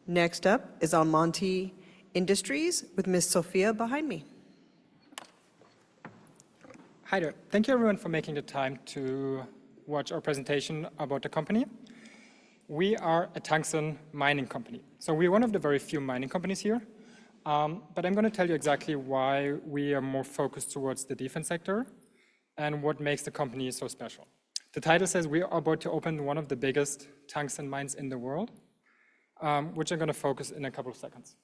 Next up is Almonty Industries with Ms. Sophia behind me. Hi there. Thank you everyone for making the time to watch our presentation about the company. We are a tungsten mining company. So we're one of the very few mining companies here. But I'm going to tell you exactly why we are more focused towards the defense sector and what makes the company so special. The title says we are about to open one of the biggest tungsten mines in the world, which I'm going to focus in a couple of seconds.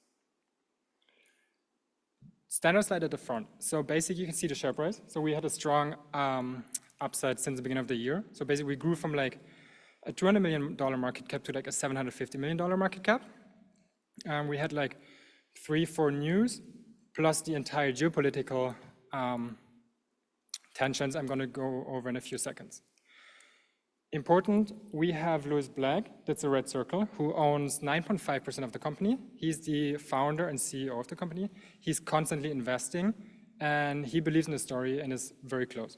Standard slide at the front. So basically you can see the share price. So we had a strong upside since the beginning of the year. So basically we grew from like a $200 million market cap to like a $750 million market cap. We had like 3-4 news plus the entire geopolitical tensions I'm going to go over in a few seconds. Important, we have Louis Black, that's a red circle, who owns 9.5% of the company. He's the founder and CEO of the company. He's constantly investing, and he believes in the story and is very close.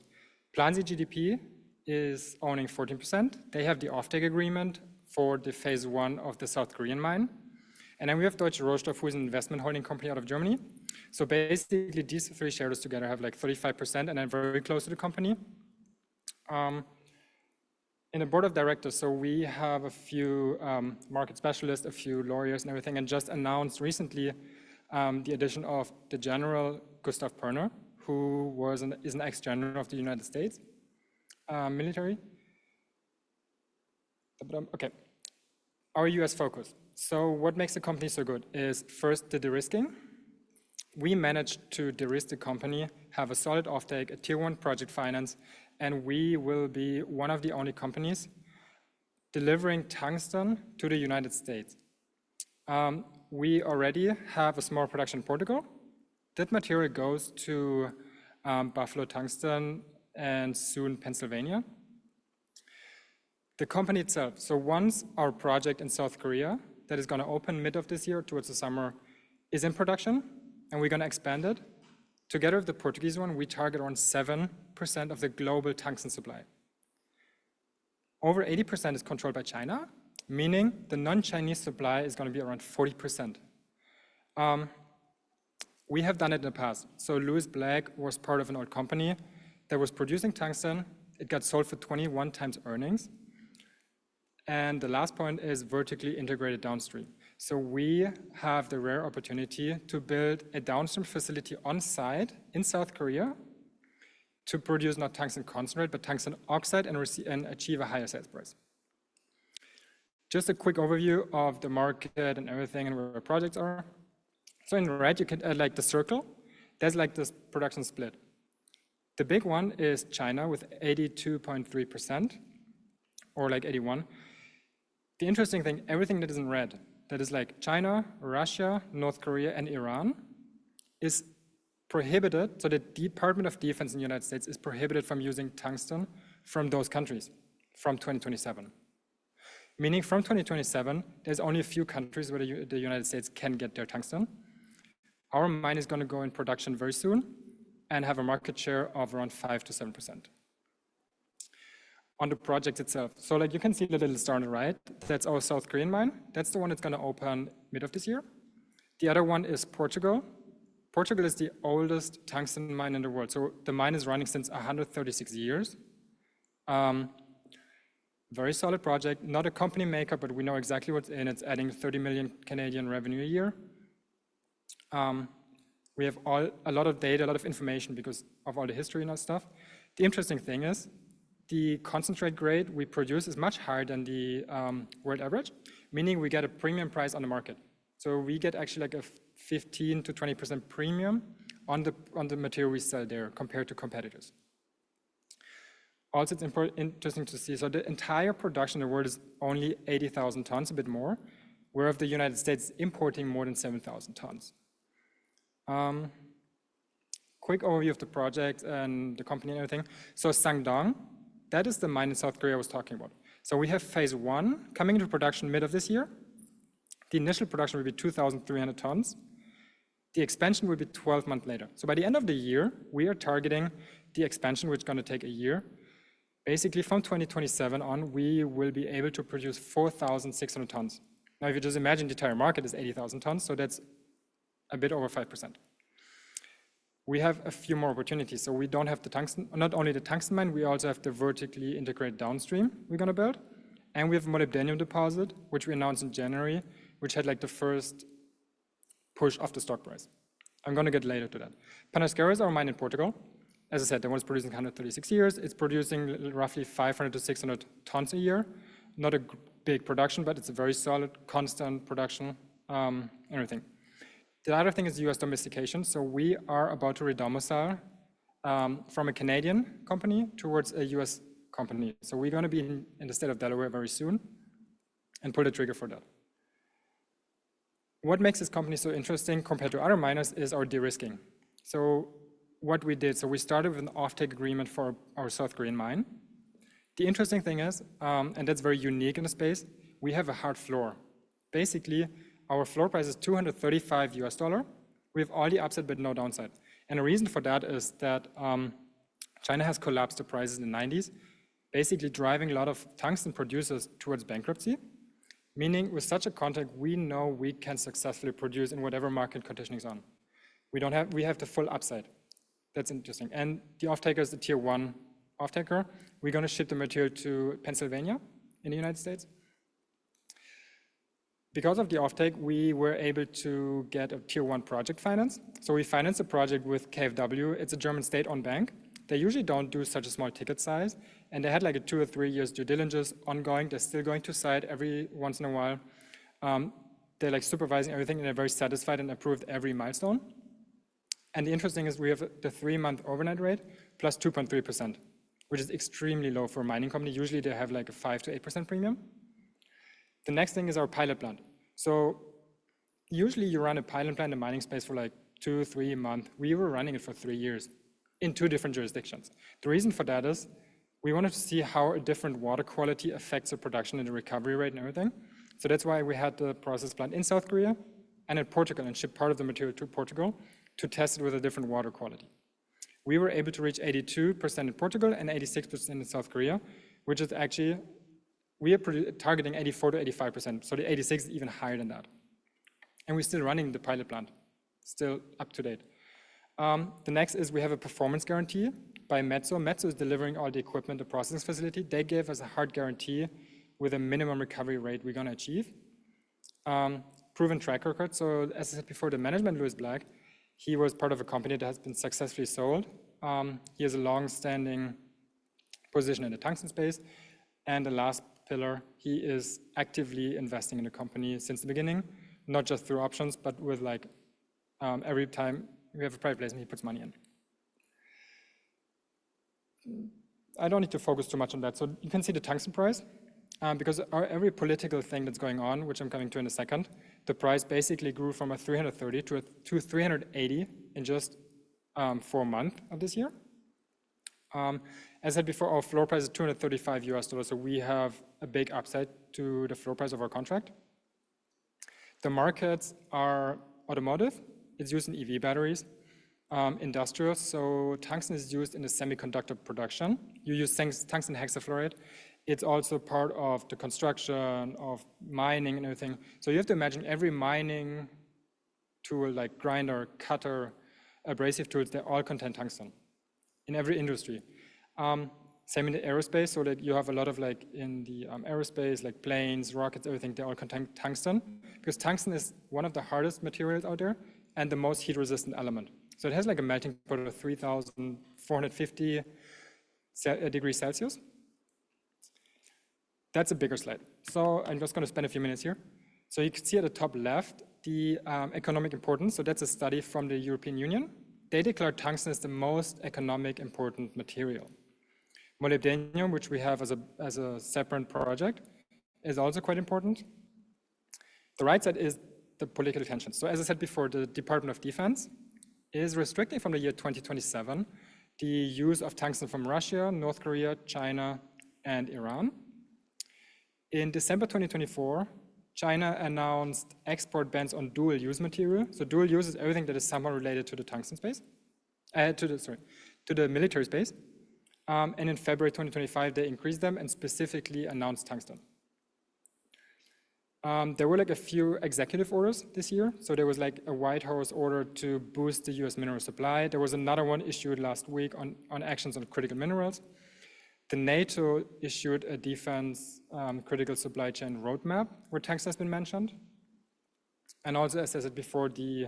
Plan Z GDP is owning 14%. They have the offtake agreement for the phase 1 of the South Korean mine. And then we have Deutsche Rohstoff, who is an investment holding company out of Germany. So basically, these 3 shareholders together have like 35% and are very close to the company. In the board of directors, so we have a few market specialists, a few lawyers and everything, and just announced recently the addition of the General Gustav Perner, who is an ex-general of the United States military. Okay, our US focus. So what makes the company so good is first the de-risking. We managed to de-risk the company, have a solid offtake, a tier 1 project finance, and we will be one of the only companies delivering tungsten to the United States. We already have a small production in Portugal. That material goes to Buffalo Tungsten and soon Pennsylvania. The company itself, so once our project in South Korea that is going to open mid of this year towards the summer is in production, and we're going to expand it. Together with the Portuguese one, we target around 7% of the global tungsten supply. Over 80% is controlled by China, meaning the non-Chinese supply is going to be around 40%. We have done it in the past. So Louis Black was part of an old company that was producing tungsten. It got sold for 21 times earnings. And the last point is vertically integrated downstream. So we have the rare opportunity to build a downstream facility on site in South Korea to produce not tungsten concentrate, but tungsten oxide and achieve a higher sales price. Just a quick overview of the market and everything and where our projects are. So in red, you can add like the circle. There's like this production split. The big one is China with 82.3%, or like 81. The interesting thing, everything that is in red, that is like China, Russia, North Korea, and Iran, is prohibited. So the Department of Defense in the United States is prohibited from using tungsten from those countries from 2027. Meaning from 2027, there's only a few countries where the United States can get their tungsten. Our mine is going to go in production very soon and have a market share of around 5 to 7%. On the project itself. So like you can see the little star on the right, that's our South Korean mine. That's the one that's going to open mid of this year. The other one is Portugal. Portugal is the oldest tungsten mine in the world. So the mine is running since 136 years. Very solid project, not a company maker, but we know exactly what's in. It's adding 30 million Canadian revenue a year. We have a lot of data, a lot of information because of all the history and that stuff. The interesting thing is, the concentrate grade we produce is much higher than the world average, meaning we get a premium price on the market. So we get actually like a 15 to 20% premium on the material we sell there compared to competitors. Also, it's interesting to see, so the entire production in the world is only 80,000 tons, a bit more, whereas the United States is importing more than 7,000 tons. Quick overview of the project and the company and everything. So Sangdong, that is the mine in South Korea I was talking about. So we have phase 1 coming into production mid of this year. The initial production will be 2,300 tons. The expansion will be 12 months later. So by the end of the year, we are targeting the expansion, which is going to take a year. Basically, from 2027 on, we will be able to produce 4,600 tons. Now, if you just imagine the entire market is 80,000 tons, so that's a bit over 5%. We have a few more opportunities. So we don't have the tungsten, not only the tungsten mine, we also have the vertically integrated downstream we're going to build. And we have a molybdenum deposit, which we announced in January, which had like the first push of the stock price. I'm going to get later to that. Panasqueira is our mine in Portugal. As I said, the one is producing 136 years. It's producing roughly 500 to 600 tons a year. Not a big production, but it's a very solid, constant production, everything. The other thing is US domestication. So we are about to redomicile from a Canadian company towards a US company. So we're going to be in the state of Delaware very soon and pull the trigger for that. What makes this company so interesting compared to other miners is our de-risking. So what we did, so we started with an offtake agreement for our South Korean mine. The interesting thing is, and that's very unique in the space, we have a hard floor. Basically, our floor price is $235 US. We have all the upside but no downside. And the reason for that is that China has collapsed the prices in the 90s, basically driving a lot of tungsten producers towards bankruptcy. Meaning, with such a contract, we know we can successfully produce in whatever market condition is on. We have the full upside. That's interesting. And the offtaker is the tier 1 offtaker. We're going to ship the material to Pennsylvania in the United States. Because of the offtake, we were able to get a tier 1 project finance. So we financed a project with KfW. It's a German state-owned bank. They usually don't do such a small ticket size. And they had like a 2 or 3 years due diligence ongoing. They're still going to site every once in a while. They're like supervising everything, and they're very satisfied and approved every milestone. And the interesting is we have the 3-month overnight rate plus 2.3%, which is extremely low for a mining company. Usually they have like a 5 to 8% premium. The next thing is our pilot plant. So usually you run a pilot plant in the mining space for like 2-3 months. We were running it for 3 years in 2 different jurisdictions. The reason for that is we wanted to see how a different water quality affects the production and the recovery rate and everything. So that's why we had the process plant in South Korea and in Portugal and shipped part of the material to Portugal to test it with a different water quality. We were able to reach 82% in Portugal and 86% in South Korea, which is actually, we are targeting 84 to 85%. So the 86 is even higher than that. And we're still running the pilot plant, still up to date. The next is we have a performance guarantee by Metso. Metso is delivering all the equipment, the processing facility. They gave us a hard guarantee with a minimum recovery rate we're going to achieve. Proven track record. So as I said before, the management, Louis Black, he was part of a company that has been successfully sold. He has a long-standing position in the tungsten space. And the last pillar, he is actively investing in the company since the beginning, not just through options, but with like every time we have a private placement, he puts money in. I don't need to focus too much on that. So you can see the tungsten price, because every political thing that's going on, which I'm coming to in a second, the price basically grew from a 330 to 380 in just 4 months of this year. As I said before, our floor price is $235 US, so we have a big upside to the floor price of our contract. The markets are automotive, it's used in EV batteries, industrial, so tungsten is used in the semiconductor production. You use tungsten hexafluoride. It's also part of the construction, of mining and everything. So you have to imagine every mining tool like grinder, cutter, abrasive tools, they all contain tungsten in every industry. Same in the aerospace, so that you have a lot of like in the aerospace, like planes, rockets, everything, they all contain tungsten, because tungsten is one of the hardest materials out there and the most heat resistant element. So it has like a melting point of 3,450 degrees Celsius. That's a bigger slide. So I'm just going to spend a few minutes here. So you can see at the top left, the economic importance. So that's a study from the European Union. They declare tungsten as the most economic important material. Molybdenum, which we have as a separate project, is also quite important. The right side is the political tension. So as I said before, the Department of Defense is restricting from the year 2027 the use of tungsten from Russia, North Korea, China, and Iran. In December 2024, China announced export bans on dual-use material. So dual use is everything that is somehow related to the tungsten space, to the military space. And in February 2025, they increased them and specifically announced tungsten. There were like a few executive orders this year. So there was like a White House order to boost the US mineral supply. There was another one issued last week on actions on critical minerals. The NATO issued a defense critical supply chain roadmap where tungsten has been mentioned. And also, as I said before, the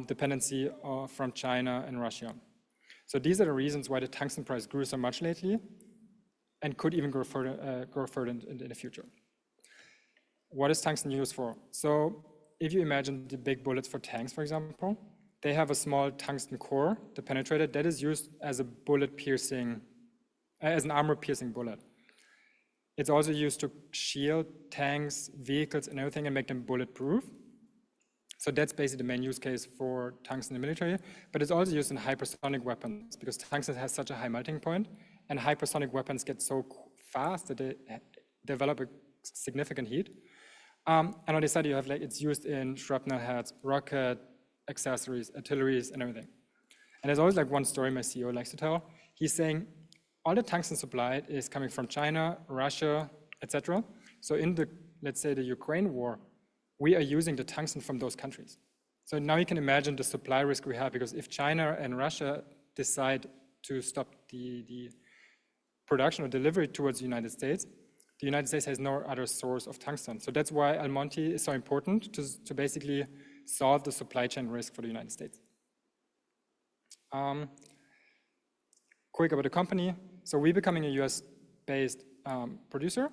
dependency from China and Russia. So these are the reasons why the tungsten price grew so much lately and could even grow further in the future. What is tungsten used for? So if you imagine the big bullets for tanks, for example, they have a small tungsten core, the penetrator, that is used as a bullet-piercing, as an armor-piercing bullet. It's also used to shield tanks, vehicles, and everything and make them bulletproof. So that's basically the main use case for tungsten in the military, but it's also used in hypersonic weapons because tungsten has such a high melting point, and hypersonic weapons get so fast that they develop a significant heat. And on the side, you have like it's used in shrapnel heads, rocket accessories, artilleries, and everything. And there's always like one story my CEO likes to tell. He's saying all the tungsten supplied is coming from China, Russia, etc. So in the, let's say, the Ukraine war, we are using the tungsten from those countries. So now you can imagine the supply risk we have, because if China and Russia decide to stop the production or delivery towards the United States has no other source of tungsten. So that's why Almonty is so important to basically solve the supply chain risk for the United States. Quick about the company. So we're becoming a US-based producer.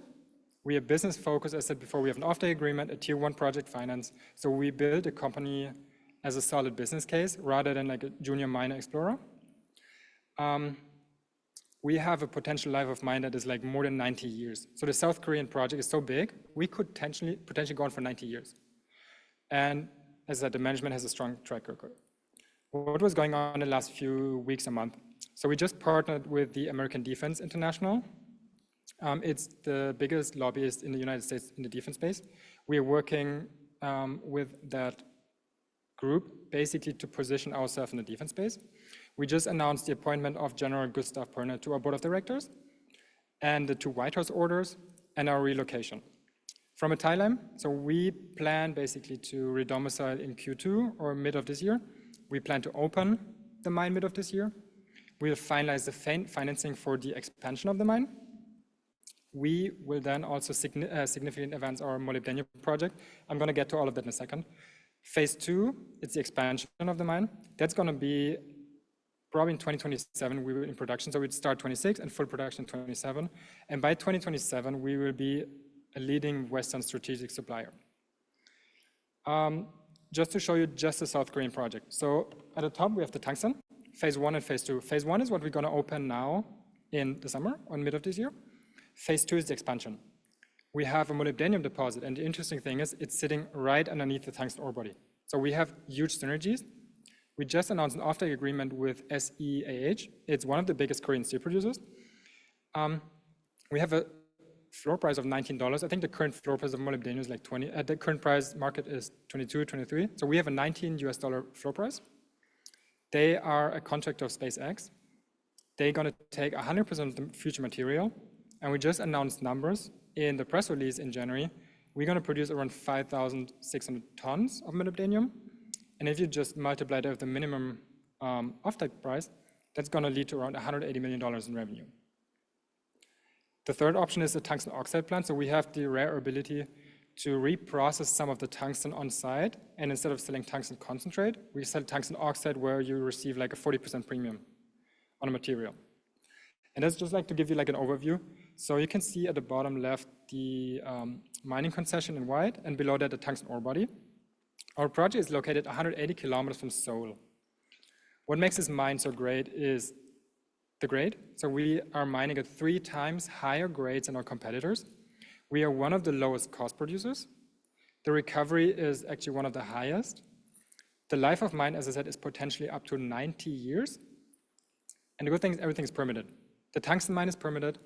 We are business focused. As I said before, we have an offtake agreement, a tier 1 project finance. So we build a company as a solid business case rather than like a junior miner explorer. We have a potential life of mine that is like more than 90 years. So the South Korean project is so big, we could potentially go on for 90 years. And as I said, the management has a strong track record. What was going on in the last few weeks and months? So we just partnered with the American Defense International. It's the biggest lobbyist in the United States in the defense space. We are working with that group basically to position ourselves in the defense space. We just announced the appointment of General Gustav Perner to our board of directors and the 2 White House orders and our relocation. From a timeline, so we plan basically to redomicile in Q2 or mid of this year. We plan to open the mine mid of this year. We'll finalize the financing for the expansion of the mine. We will then also significantly advance our molybdenum project. I'm going to get to all of that in a second. Phase 2, it's the expansion of the mine. That's going to be probably in 2027, we will in production. So we'd start 26 and full production 27. And by 2027, we will be a leading Western strategic supplier. Just to show you just the South Korean project. So at the top, we have the tungsten, phase 1 and phase 2. Phase 1 is what we're going to open now in the summer or mid of this year. Phase 2 is the expansion. We have a molybdenum deposit, and the interesting thing is it's sitting right underneath the tungsten ore body. So we have huge synergies. We just announced an offtake agreement with SEAH. It's one of the biggest Korean steel producers. We have a floor price of $19. I think the current floor price of molybdenum is like 20. The current price market is 22, 23. So we have a $19 floor price. They are a contractor of SpaceX. They're going to take 100% of the future material. And we just announced numbers in the press release in January. We're going to produce around 5,600 tons of molybdenum. And if you just multiply that with the minimum offtake price, that's going to lead to around $180 million in revenue. The third option is the tungsten oxide plant. So we have the rare ability to reprocess some of the tungsten on site. And instead of selling tungsten concentrate, we sell tungsten oxide where you receive like a 40% premium on a material. And that's just like to give you like an overview. So you can see at the bottom left the mining concession in white, and below that the tungsten ore body. Our project is located 180 kilometers from Seoul. What makes this mine so great is the grade. So we are mining at 3 times higher grades than our competitors. We are one of the lowest cost producers. The recovery is actually one of the highest. The life of mine, as I said, is potentially up to 90 years. And the good thing is everything is permitted. The tungsten mine is permitted,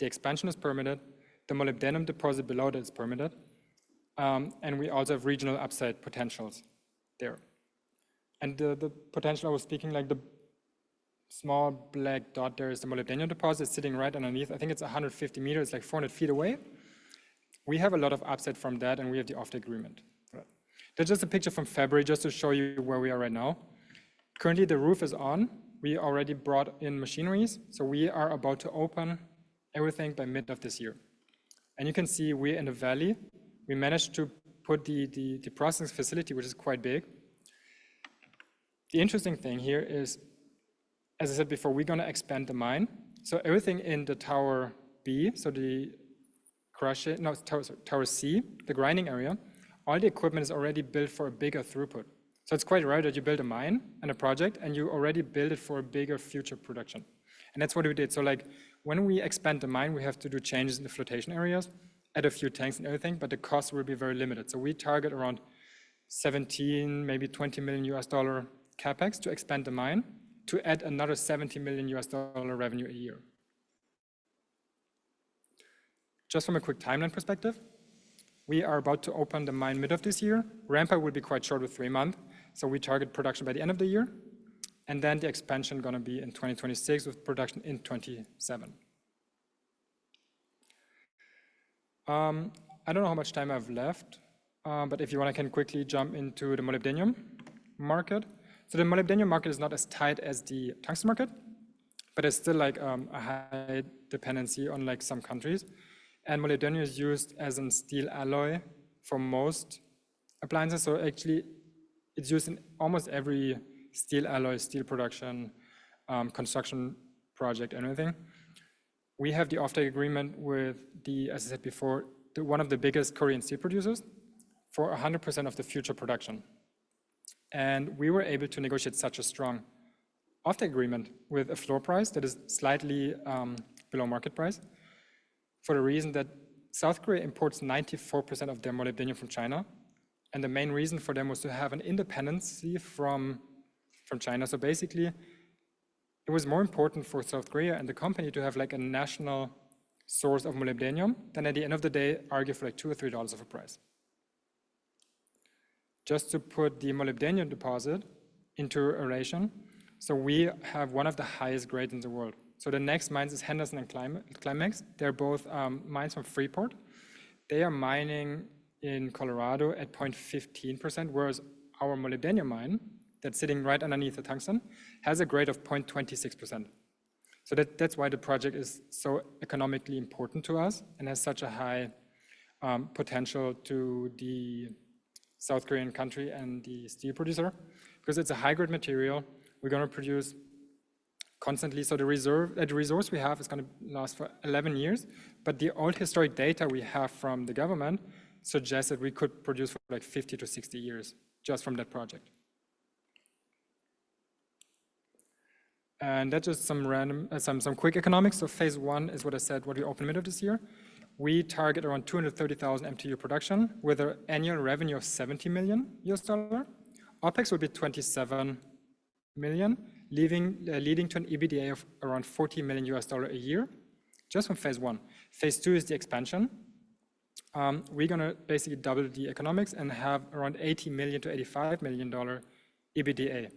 the expansion is permitted, the molybdenum deposit below that is permitted, and we also have regional upside potentials there. And the potential I was speaking, like the small black dot there is the molybdenum deposit sitting right underneath. I think it's 150 meters, like 400 feet away. We have a lot of upside from that, and we have the offtake agreement. That's just a picture from February, just to show you where we are right now. Currently, the roof is on. We already brought in machineries, so we are about to open everything by mid of this year. And you can see we're in the valley. We managed to put the processing facility, which is quite big. The interesting thing here is, as I said before, we're going to expand the mine. So everything in the Tower B, so the crushing, no, Tower C, the grinding area, all the equipment is already built for a bigger throughput. So it's quite rare that you build a mine and a project and you already build it for a bigger future production. And that's what we did. So like when we expand the mine, we have to do changes in the flotation areas, add a few tanks and everything, but the cost will be very limited. So we target around 17, maybe 20 million US dollar capex to expand the mine, to add another 70 million US dollar revenue a year. Just from a quick timeline perspective, we are about to open the mine mid of this year. Ramp-up will be quite short with 3 months. So we target production by the end of the year. And then the expansion gonna be in 2026 with production in 27. I don't know how much time I have left, but if you want, I can quickly jump into the molybdenum market. So the molybdenum market is not as tight as the tungsten market, but it's still like a high dependency on like some countries. And molybdenum is used as a steel alloy for most appliances. So actually, it's used in almost every steel alloy, steel production, construction project, and everything. We have the offtake agreement with the, as I said before, one of the biggest Korean steel producers for 100% of the future production. And we were able to negotiate such a strong offtake agreement with a floor price that is slightly below market price, for the reason that South Korea imports 94% of their molybdenum from China. And the main reason for them was to have an independency from China. So basically, it was more important for South Korea and the company to have like a national source of molybdenum than at the end of the day argue for like $2 or $3 of a price. Just to put the molybdenum deposit into relation, so we have one of the highest grades in the world. So the next mines is Henderson and Climax. They're both mines from Freeport. They are mining in Colorado at 0.15%, whereas our molybdenum mine, that's sitting right underneath the tungsten, has a grade of 0.26%. So that's why the project is so economically important to us and has such a high potential to the South Korean country and the steel producer, because it's a high-grade material. We're going to produce constantly. So the resource we have is going to last for 11 years, but the old historic data we have from the government suggests that we could produce for like 50 to 60 years just from that project. And that's just some random, some quick economics. So phase 1 is what I said, what we open mid of this year. We target around 230,000 MTU production with an annual revenue of 70 million US dollar. OPEX will be 27 million, leading to an EBITDA of around 40 million US dollar a year, just from phase 1. Phase 2 is the expansion. We're gonna basically double the economics and have around 80 million to 85 million dollar EBITDA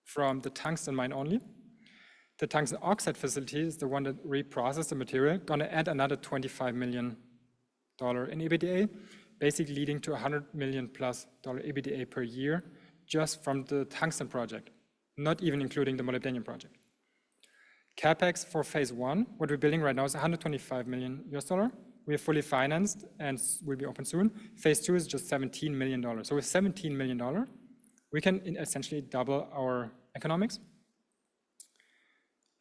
from the tungsten mine only. The tungsten oxide facility is the one that reprocesses the material, gonna add another $25 million in EBITDA, basically leading to $100 million plus EBITDA per year just from the tungsten project, not even including the molybdenum project. CapEx for phase 1, what we're building right now is 125 million US dollar. We are fully financed and will be open soon. Phase 2 is just $17 million. So with $17 million, we can essentially double our economics.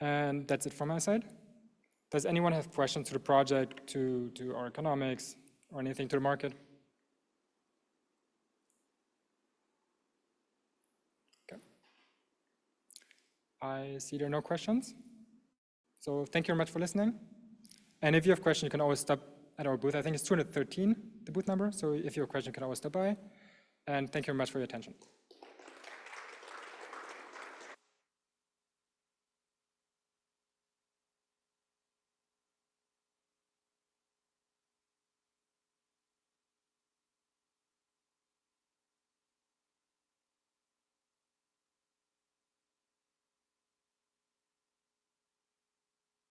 And that's it from my side. Does anyone have questions to the project, to our economics, or anything to the market? Okay. I see there are no questions. So thank you very much for listening. And if you have questions, you can always stop at our booth. I think it's 213, the booth number. So if you have a question, you can always stop by. And thank you very much for your attention.